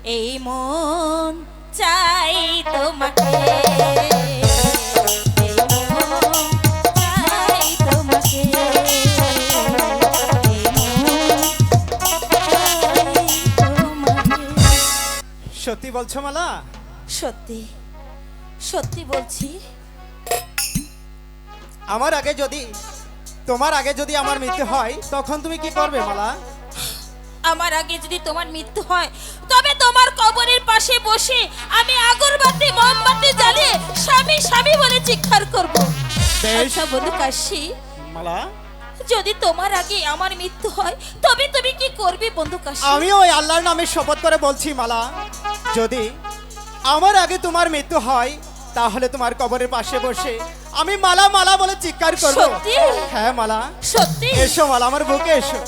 এই মন চাই তোমাকে, এই মন চাই তোমাকে, এই মন চাই তোমাকে। সত্যি বলছো মালা? সত্যি সত্যি বলছি। আমার আগে যদি তোমার আগে যদি আমার মৃত্যু হয় তখন তুমি কি করবে মালা? আমার আগে যদি তোমার মৃত্যু হয় তবে তোমার কবরের পাশে বসে আমি আগরবাতি মোমবাতি জ্বালিয়ে স্বামী স্বামী বলে চিৎকার করব। আচ্ছা বন্ধু কাশি, মালা যদি তোমার আগে আমার মৃত্যু হয় তবে তুমি কি করবে বন্ধু কাশি? আমি ওই আল্লাহর নামে শপথ করে বলছি মালা, যদি আমার আগে তোমার মৃত্যু হয় তাহলে তোমার কবরের পাশে বসে আমি মালা মালা বলে চিৎকার করব। সত্যি? হ্যাঁ মালা। সত্যি? এসো মালা, আমার বুকে এসো।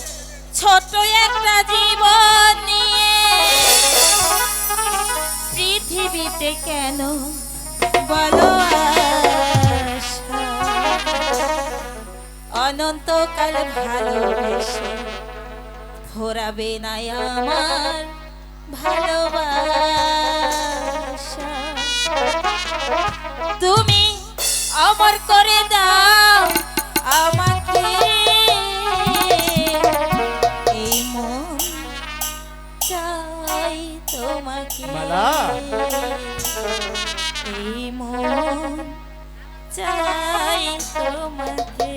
ছোট একটা জীবন নিয়ে পৃথিবীতে কেন বলো আশা, অনন্তকাল ভালোবেসে ফোরাবে না আমার ভালোবাসা। তুমি অমর করে দাও আমাকে, এই মন চাই তোমাকে, মালা। এই মন চাই তোমাকে।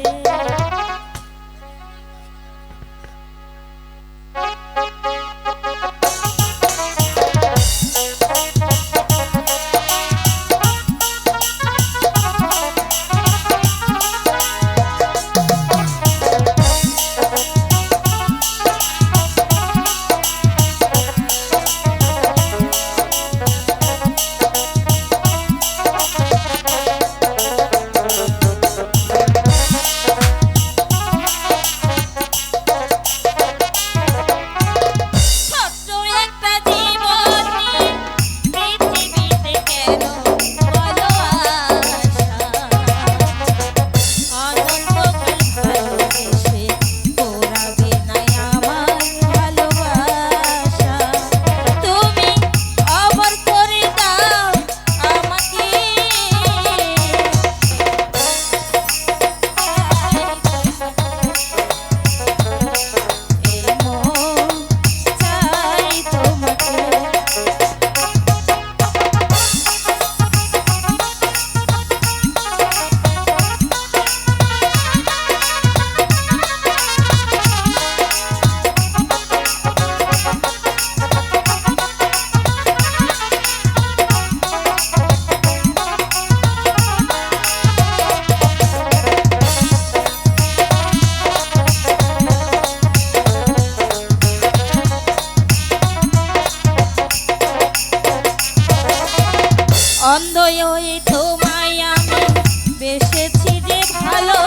অন্ধ হয়ে তোমায় আমি বেসেছি যে ভালো,